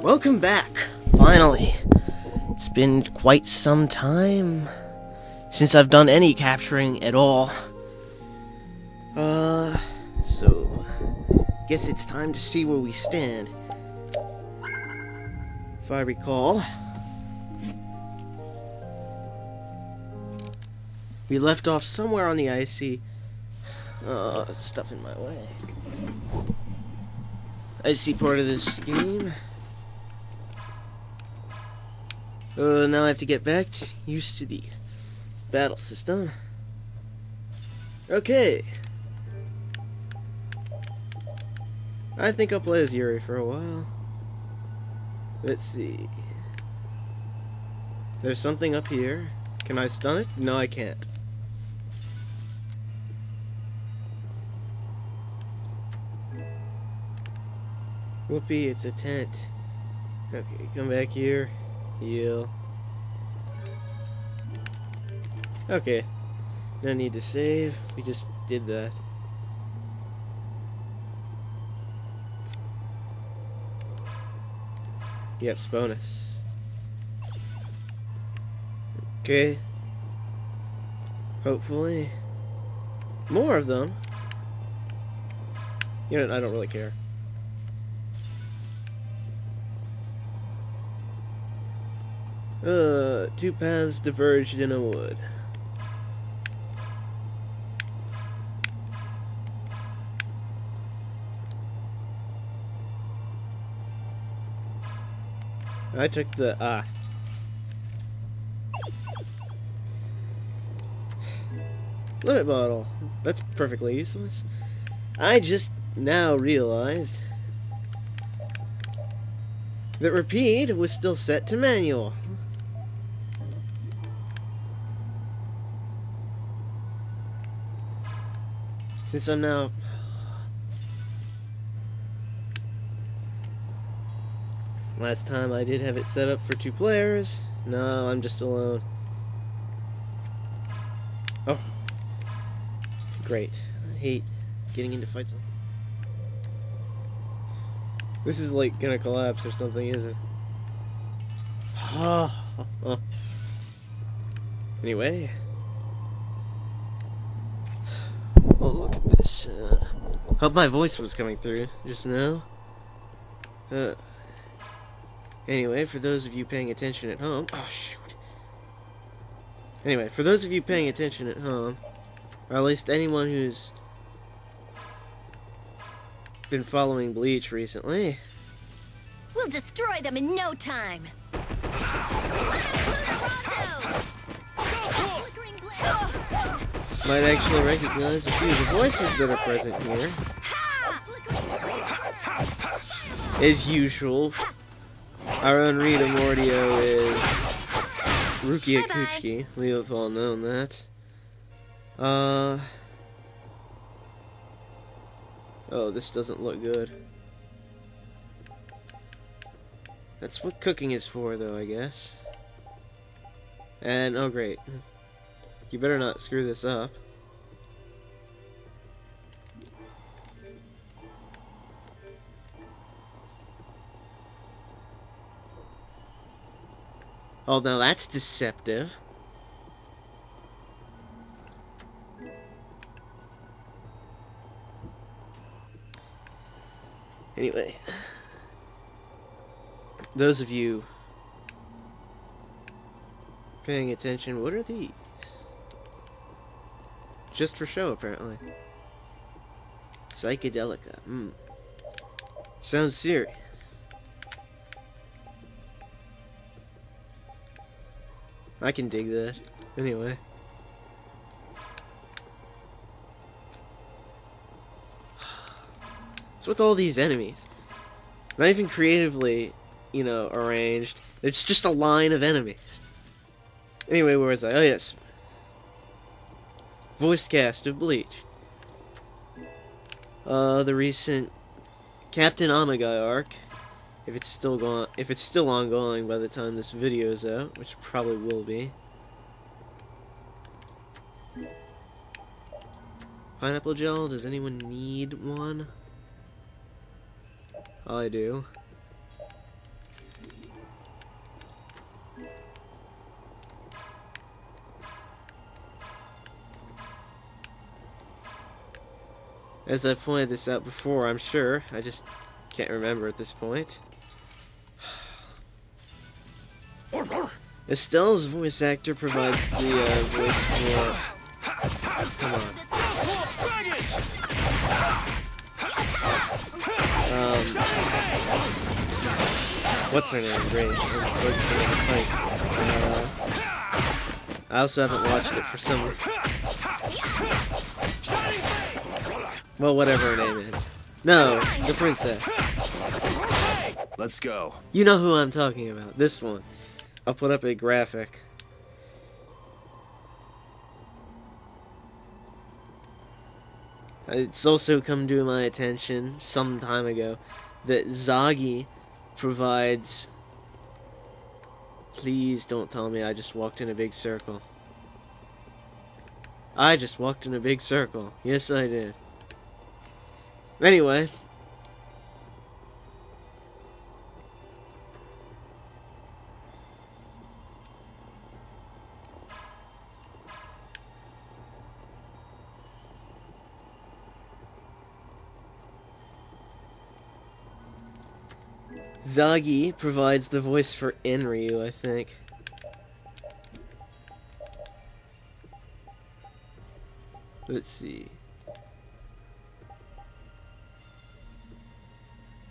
Welcome back, finally. It's been quite some time since I've done any capturing at all. So guess it's time to see where we stand. If I recall, we left off somewhere on the icy stuff in my way. Icy part of this game. Now I have to get back used to the battle system. Okay. I think I'll play as Yuri for a while. Let's see. There's something up here. Can I stun it? No, I can't. Whoopee, it's a tent. Okay, come back here. Heal. Okay. No need to save. We just did that. Yes, bonus. Okay. Hopefully. More of them. You know, I don't really care. Two paths diverged in a wood. I took the, limit bottle. That's perfectly useless. I just now realized that repeat was still set to manual. Since I'm now... Last time I did have it set up for 2 players. No, I'm just alone. Oh. Great. I hate getting into fights. This is like gonna collapse or something, isn't it? Anyway. Oh, look at this. Hope my voice was coming through just now. Anyway, for those of you paying attention at home... Oh, shoot. Anyway, for those of you paying attention at home, or at least anyone who's been following Bleach recently... We'll destroy them in no time! Might actually recognize a few of the voices that are present here. As usual, our own Rita Mordio is Rukia Kuchiki. We have all known that. Oh, this doesn't look good. That's what cooking is for, though, I guess. And, oh great. You better not screw this up. Oh, now that's deceptive. Anyway. Those of you paying attention, what are these? Just for show, apparently. Psychedelica. Sounds serious. I can dig that. Anyway. What's with all these enemies? Not even creatively, you know, arranged. It's just a line of enemies. Anyway, where was I? Oh, yes. Voice cast of Bleach. The recent Captain Omegai arc. If it's still ongoing by the time this video is out, which it probably will be. Pineapple gel, does anyone need one? I do. As I pointed this out before, I'm sure. I just can't remember at this point. Estelle's voice actor provides the voice for... Come on. What's her name? Rage. I also haven't watched it for some... Well, whatever her name is. No, the princess. Let's go. You know who I'm talking about. This one. I'll put up a graphic. It's also come to my attention some time ago that Zagi provides... Please don't tell me I just walked in a big circle. I just walked in a big circle. Yes, I did. Anyway. Zagi provides the voice for Enryu, I think. Let's see.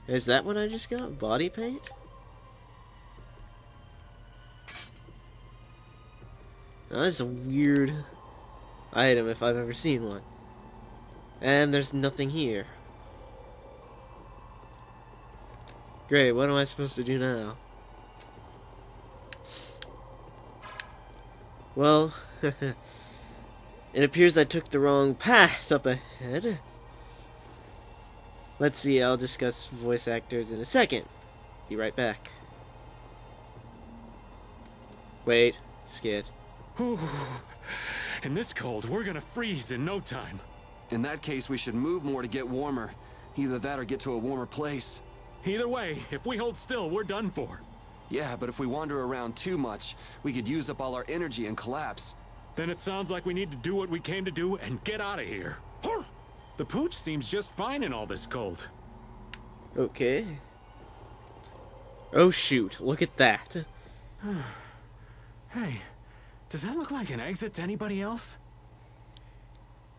Is that what I just got? Body paint? Now, that's a weird item if I've ever seen one. And there's nothing here. Great, what am I supposed to do now? Well, it appears I took the wrong path up ahead. Let's see, I'll discuss voice actors in a second. Be right back. Wait, skit. In this cold, we're gonna freeze in no time. In that case, we should move more to get warmer. Either that or get to a warmer place. Either way, if we hold still, we're done for. Yeah, but if we wander around too much, we could use up all our energy and collapse. Then it sounds like we need to do what we came to do and get out of here. The pooch seems just fine in all this cold. Okay. Oh shoot, look at that. Hey, does that look like an exit to anybody else?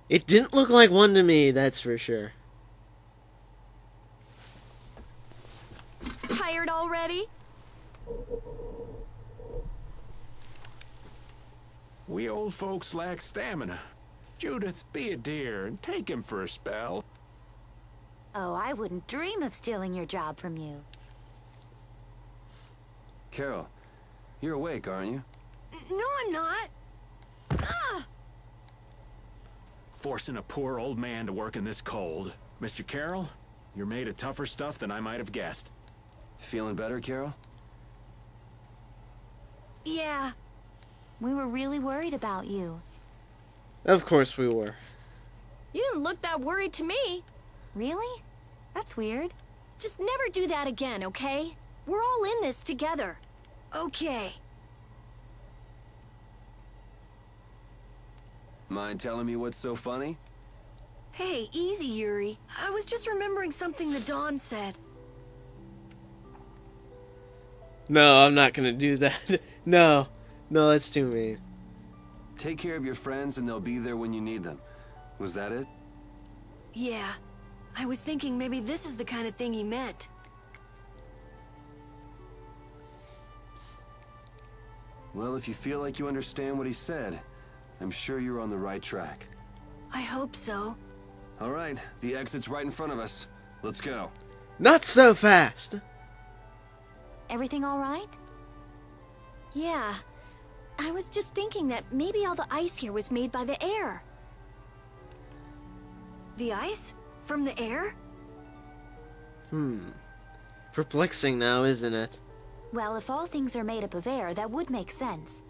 It didn't look like one to me, that's for sure. Tired already? We old folks lack stamina. Judith, be a dear and take him for a spell. Oh, I wouldn't dream of stealing your job from you. Carol, you're awake, aren't you? No, I'm not. Forcing a poor old man to work in this cold. Mr. Carroll, you're made of tougher stuff than I might have guessed. Feeling better, Carol? Yeah. We were really worried about you. Of course we were. You didn't look that worried to me. Really? That's weird. Just never do that again, okay? We're all in this together. Okay. Mind telling me what's so funny? Hey, easy, Yuri. I was just remembering something the Dawn said. No, I'm not gonna do that. No, that's too mean. Take care of your friends and they'll be there when you need them. Was that it? Yeah. I was thinking maybe this is the kind of thing he meant. Well, if you feel like you understand what he said, I'm sure you're on the right track. I hope so. All right, the exit's right in front of us. Let's go. Not so fast! Everything all right? Yeah. I was just thinking that maybe all the ice here was made by the air. The ice? From the air? Perplexing now, isn't it? Well, if all things are made up of air, that would make sense.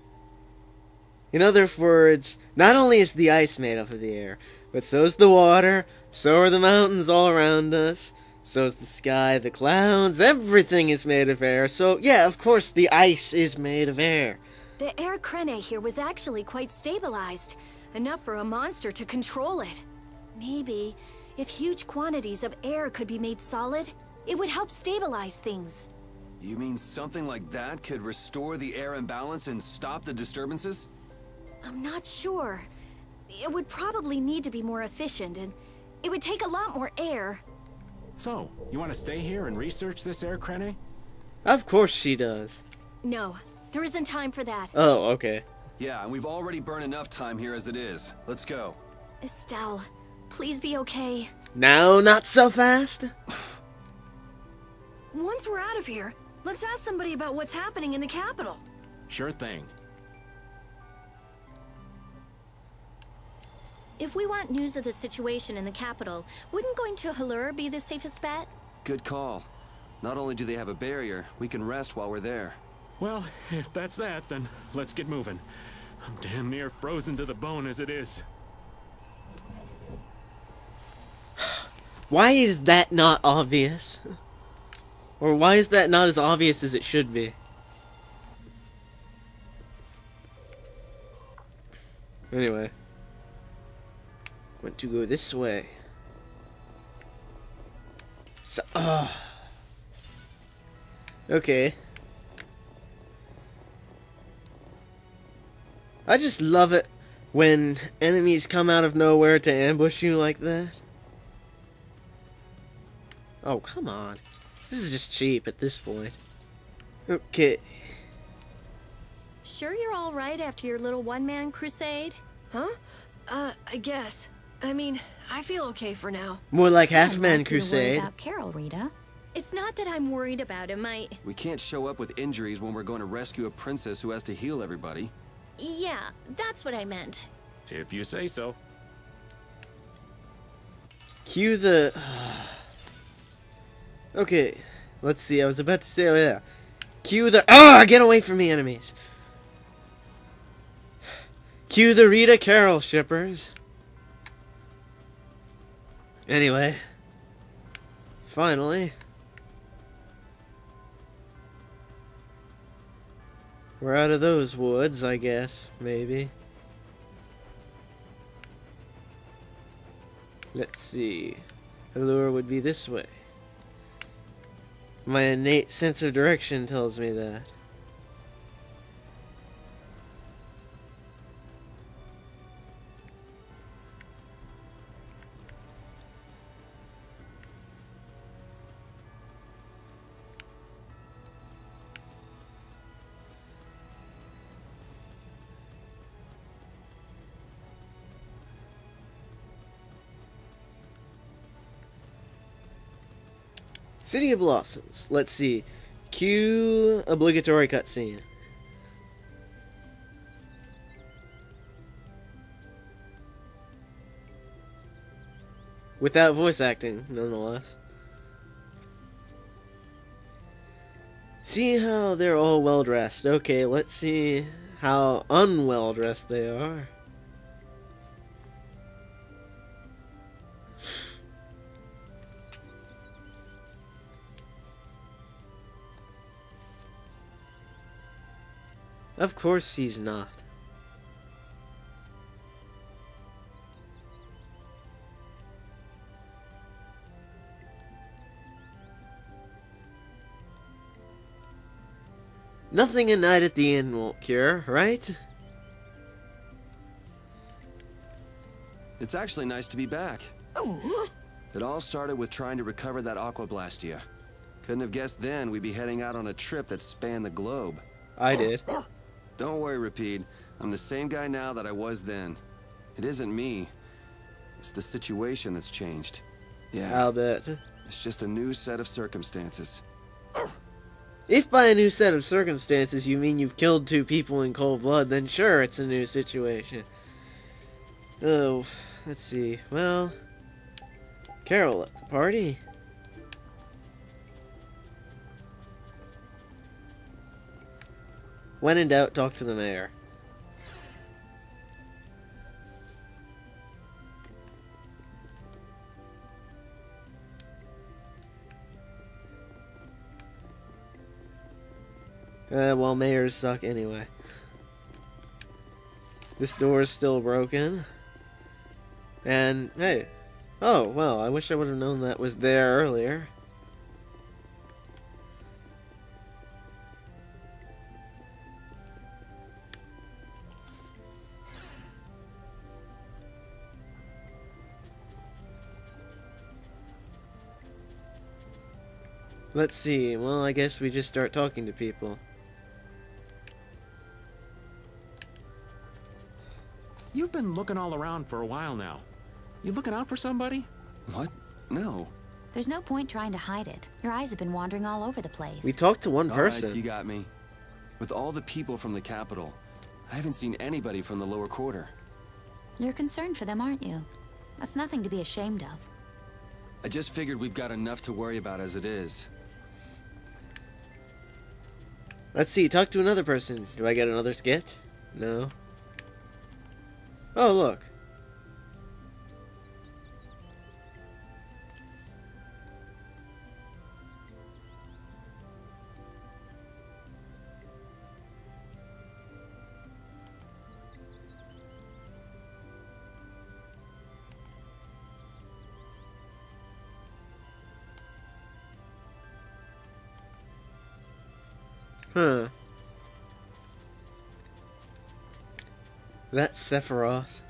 In other words, not only is the ice made up of the air, But so's the water, so are the mountains all around us, so's the sky, the clouds, everything is made of air. So, yeah, of course the ice is made of air. The air crene here was actually quite stabilized, enough for a monster to control it. Maybe, if huge quantities of air could be made solid, it would help stabilize things. You mean something like that could restore the air imbalance and stop the disturbances? I'm not sure. It would probably need to be more efficient, and it would take a lot more air. So, you want to stay here and research this air crene? Of course she does. No, there isn't time for that. Oh, okay. Yeah, and we've already burned enough time here as it is. Let's go. Estelle, please be okay. Now, not so fast. Once we're out of here, let's ask somebody about what's happening in the capital. Sure thing. If we want news of the situation in the capital, wouldn't going to Halur be the safest bet? Good call. Not only do they have a barrier, we can rest while we're there. Well, if that's that, then let's get moving. I'm damn near frozen to the bone as it is. Why is that not obvious? Or why is that not as obvious as it should be? Anyway. Want to go this way. So, okay. I just love it when enemies come out of nowhere to ambush you like that. Oh, come on. This is just cheap at this point. Okay. Sure you're all right after your little one-man crusade? Huh? I guess. I mean, I feel okay for now. More like I'd half-man like you to worry crusade. about Carol, Rita. It's not that I'm worried about him, We can't show up with injuries when we're going to rescue a princess who has to heal everybody. Yeah, that's what I meant. If you say so. Cue the... Okay, let's see, I was about to say, oh yeah. Cue the... get away from me, enemies! Cue the Rita Carol shippers. Anyway. Finally. We're out of those woods, I guess, maybe. Let's see. The lure would be this way. My innate sense of direction tells me that. City of Blossoms. Let's see. Cue obligatory cutscene. Without voice acting, nonetheless. See how they're all well dressed. Okay, let's see how unwell dressed they are. Of course he's not. Nothing a night at the inn won't cure, right? It's actually nice to be back. Oh, It all started with trying to recover that Aquablastia. Couldn't have guessed then we'd be heading out on a trip that spanned the globe. I did. Don't worry, Rapide. I'm the same guy now that I was then. It isn't me. It's the situation that's changed. Yeah, I'll bet. it's just a new set of circumstances. If by a new set of circumstances you mean you've killed 2 people in cold blood, then sure, it's a new situation. Oh, let's see. Well, Carol left the party. When in doubt, talk to the mayor. Well, mayors suck anyway. This door is still broken. And, hey. Oh, well, I wish I would have known that was there earlier. Let's see. Well, I guess we just start talking to people. You've been looking all around for a while now. You looking out for somebody? What? No. There's no point trying to hide it. Your eyes have been wandering all over the place. We talked to one All person. right, you got me. With all the people from the capital, I haven't seen anybody from the lower quarter. You're concerned for them, aren't you? That's nothing to be ashamed of. I just figured we've got enough to worry about as it is. Let's see, talk to another person. Do I get another skit? No. Oh, look. Huh. That's Sephiroth.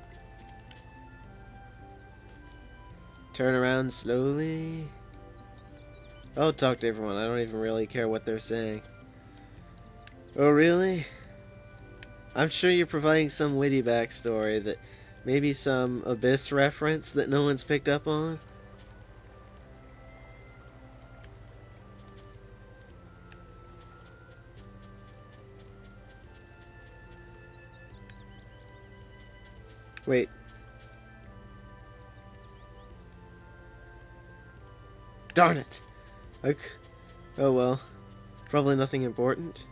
Turn around slowly. I'll talk to everyone. I don't even really care what they're saying. Oh, really? I'm sure you're providing some witty backstory that maybe some Abyss reference that no one's picked up on. Wait. Darn it! Oh well. Probably nothing important.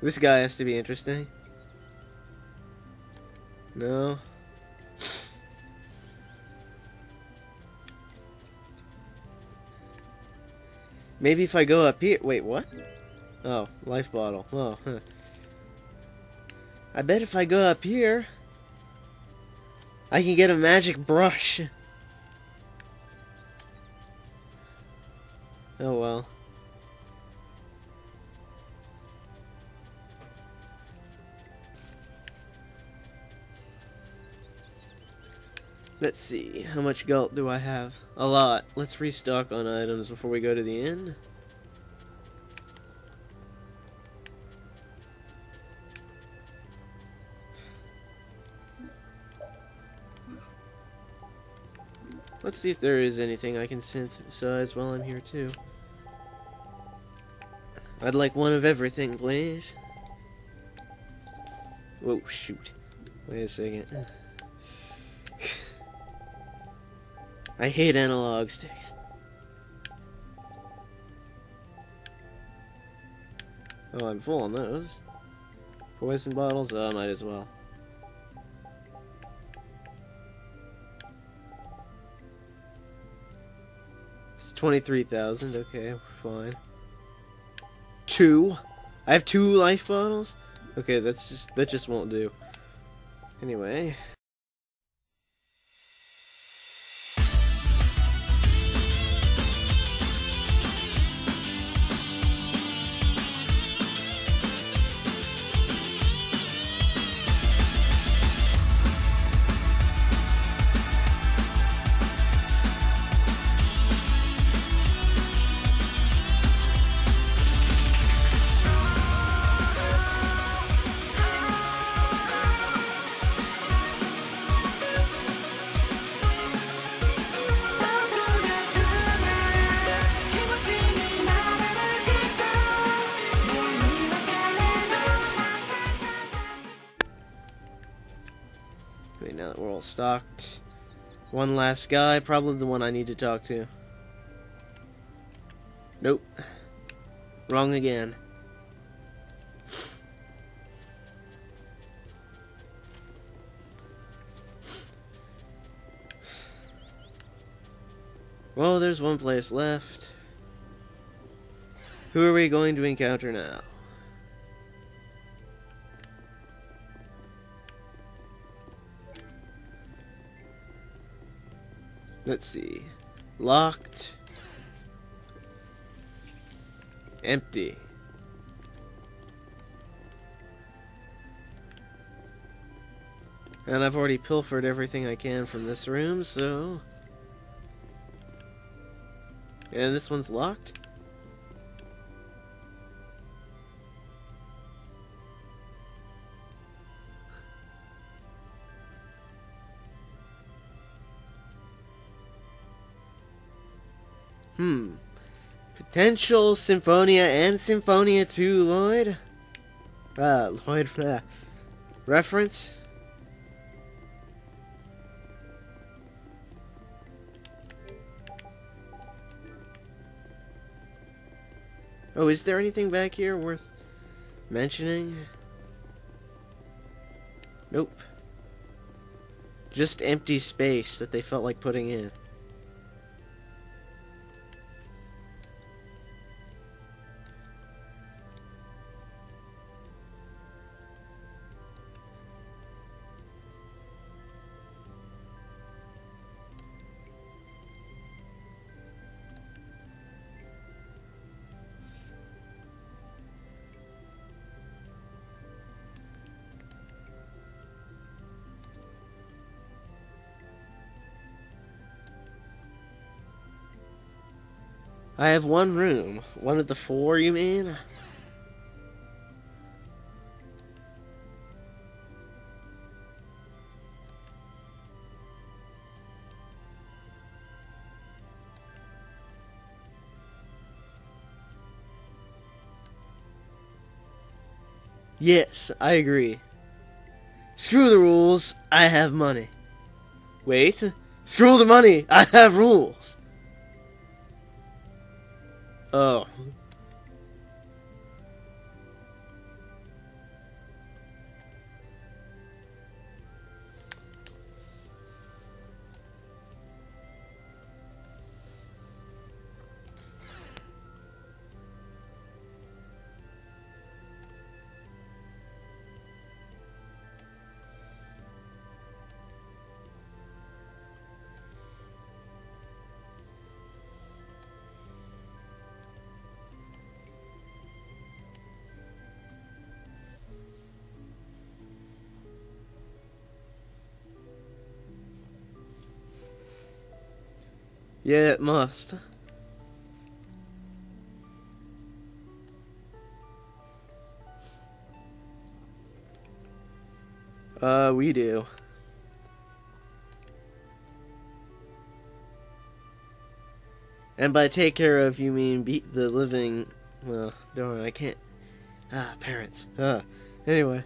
This guy has to be interesting. No. Maybe if I go up here... Wait, what? Oh, life bottle. Oh, huh. I bet if I go up here, I can get a magic brush. Oh, well. Let's see, how much gult do I have? A lot. Let's restock on items before we go to the inn. Let's see if there is anything I can synthesize while I'm here too. I'd like one of everything, please. Whoa, shoot. Wait a second. I hate analog sticks. Oh, I'm full on those. Poison bottles? Oh, I might as well. It's 23,000. Okay, fine. 2? I have 2 life bottles? Okay, that just won't do. Anyway. Okay, now that we're all stocked. One last guy, probably the one I need to talk to. Nope. Wrong again. Well, there's one place left. Who are we going to encounter now? Let's see. Locked. Empty. And I've already pilfered everything I can from this room, so... And this one's locked? Potential Symphonia and Symphonia 2, Lloyd? Reference? Oh, is there anything back here worth mentioning? Nope. Just empty space that they felt like putting in. I have one room. One of the 4, you mean? Yes, I agree. Screw the rules, I have money. Wait, screw the money, I have rules. Oh. Yeah, it must. We do. And by take care of, you mean beat the living... Well, darn, I can't... parents. Anyway.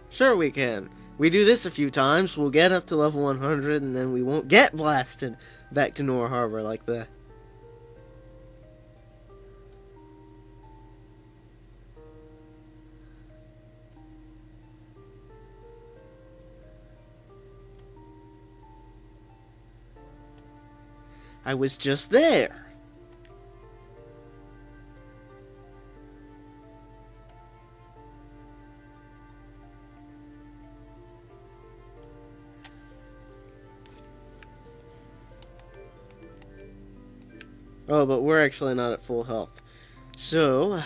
Sure we can. We do this a few times, we'll get up to level 100, and then we won't get blasted back to Nor Harbor like that. I was just there. Oh, but we're actually not at full health. So,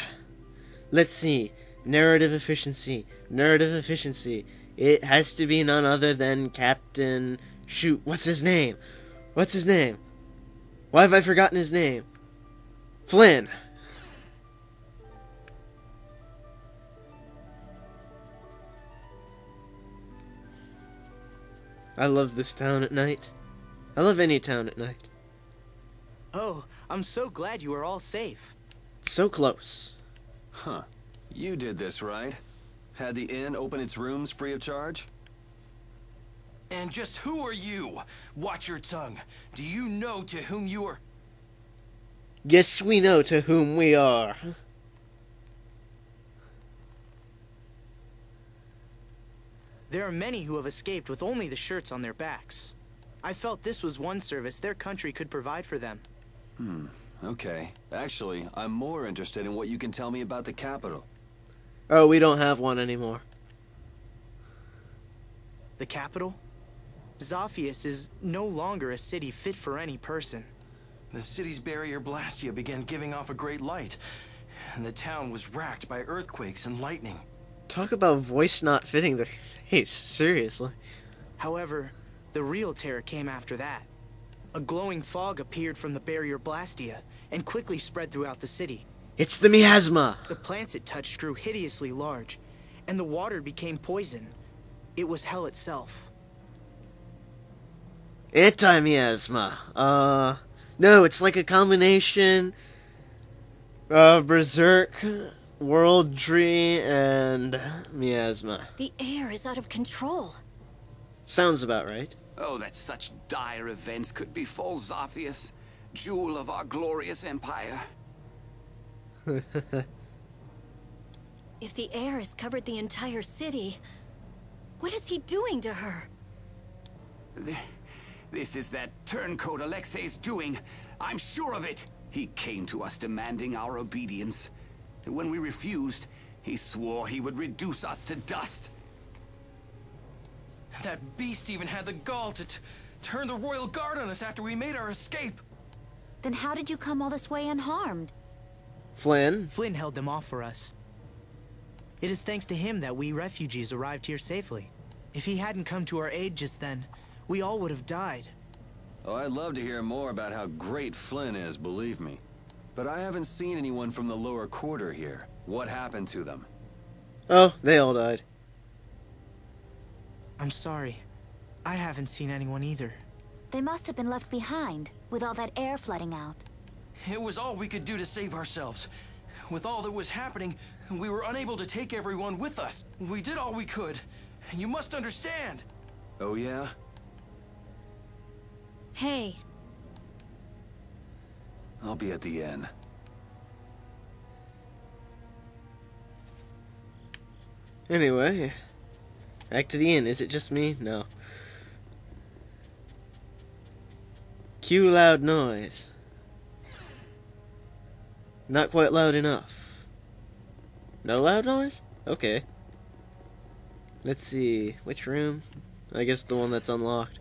let's see. Narrative efficiency. Narrative efficiency. It has to be none other than Captain... Shoot, what's his name? What's his name? Why have I forgotten his name? Flynn. I love this town at night. I love any town at night. Oh, I'm so glad you are all safe. So close. Huh. You did this, right? Had the inn open its rooms free of charge? And just who are you? Watch your tongue. Do you know to whom you are... Guess we know to whom we are. There are many who have escaped with only the shirts on their backs. I felt this was one service their country could provide for them. Okay. Actually, I'm more interested in what you can tell me about the capital. Oh, we don't have one anymore. The capital? Zaphias is no longer a city fit for any person. The city's barrier Blastia began giving off a great light, and the town was racked by earthquakes and lightning. Talk about voice not fitting their face. Seriously. However, the real terror came after that. A glowing fog appeared from the barrier Blastia and quickly spread throughout the city. It's the miasma. The plants it touched grew hideously large, and the water became poison. It was hell itself. Anti-miasma. No, it's like a combination of Berserk, Worldtree, and miasma. The air is out of control. Sounds about right. Oh, that such dire events could befall Zaphias, jewel of our glorious empire. If the air has covered the entire city, what is he doing to her? This is that turncoat Alexei's doing. I'm sure of it. He came to us demanding our obedience. And when we refused, he swore he would reduce us to dust. That beast even had the gall to turn the royal guard on us after we made our escape. Then how did you come all this way unharmed? Flynn? Flynn held them off for us. It is thanks to him that we refugees arrived here safely. If he hadn't come to our aid just then, we all would have died. Oh, I'd love to hear more about how great Flynn is, believe me. But I haven't seen anyone from the lower quarter here. What happened to them? Oh, they all died. I'm sorry. I haven't seen anyone either. They must have been left behind, with all that air flooding out. It was all we could do to save ourselves. With all that was happening, we were unable to take everyone with us. We did all we could. You must understand. Oh, yeah? Hey. I'll be at the inn. Anyway, back to the inn. Is it just me? No. Cue loud noise. Not quite loud enough. No loud noise? Okay. Let's see. Which room? I guess the one that's unlocked.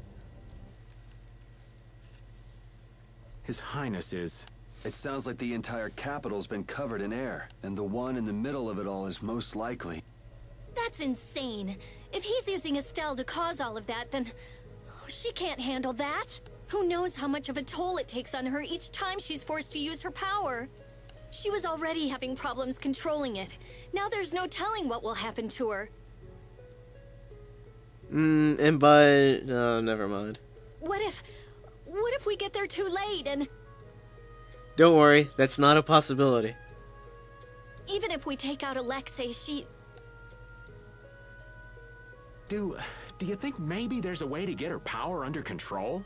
His Highness is... It sounds like the entire capital's been covered in air, and the one in the middle of it all is most likely. That's insane. If he's using Estelle to cause all of that, then... she can't handle that. Who knows how much of a toll it takes on her each time she's forced to use her power. She was already having problems controlling it. Now there's no telling what will happen to her. And by... oh, never mind. What if we get there too late and... Don't worry, that's not a possibility. Even if we take out Alexei, she... Do you think maybe there's a way to get her power under control?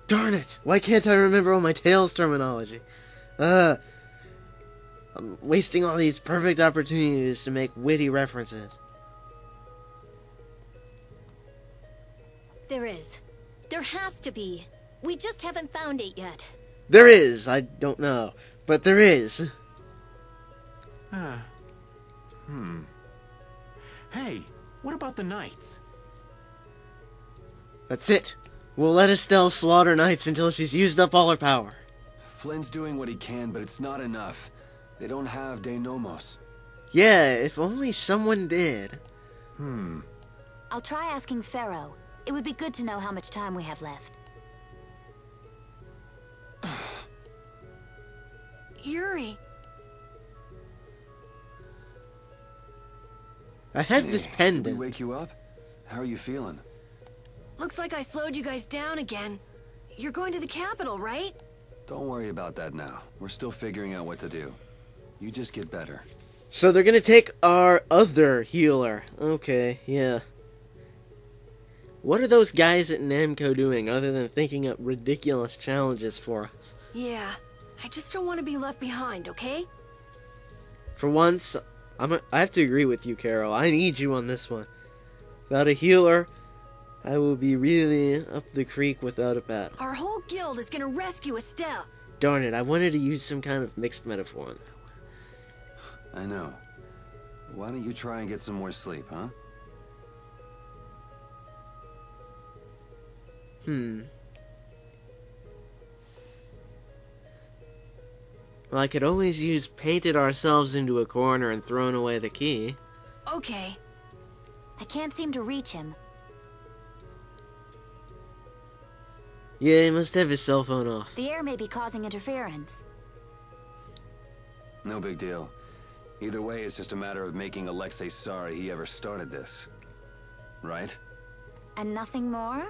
Darn it! Why can't I remember all my Tales terminology? I'm wasting all these perfect opportunities to make witty references. There is. There has to be. We just haven't found it yet. There is! I don't know. But there is. Hey, what about the knights? That's it. We'll let Estelle slaughter knights until she's used up all her power. Flynn's doing what he can, but it's not enough. They don't have De Nomos. Yeah, if only someone did. I'll try asking Pharaoh. It would be good to know how much time we have left. Yuri. I have this Did we pendant. wake you up? How are you feeling? Looks like I slowed you guys down again. You're going to the capital, right? Don't worry about that now. We're still figuring out what to do. You just get better. So they're gonna take our other healer. Okay, yeah. What are those guys at Namco doing other than thinking up ridiculous challenges for us? Yeah, I just don't want to be left behind, okay? For once, I have to agree with you, Carol. I need you on this one. Without a healer, I will be really up the creek without a battle. Our whole guild is gonna rescue Estelle. Darn it, I wanted to use some kind of mixed metaphor on that one. I know. Why don't you try and get some more sleep, huh? Well, I could always use painted ourselves into a corner and thrown away the key. Okay. I can't seem to reach him. Yeah, he must have his cell phone off. The air may be causing interference. No big deal. Either way, it's just a matter of making Alexei sorry he ever started this. Right? And nothing more?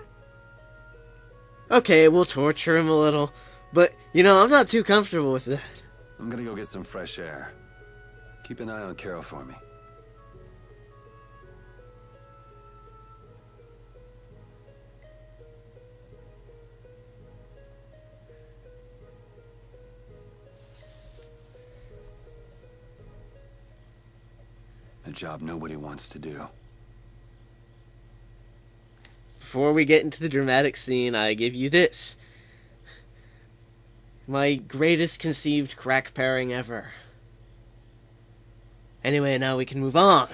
Okay, we'll torture him a little. But, you know, I'm not too comfortable with that. I'm gonna go get some fresh air. Keep an eye on Carol for me. A job nobody wants to do. Before we get into the dramatic scene, I give you this. My greatest conceived crack pairing ever. Anyway, now we can move on.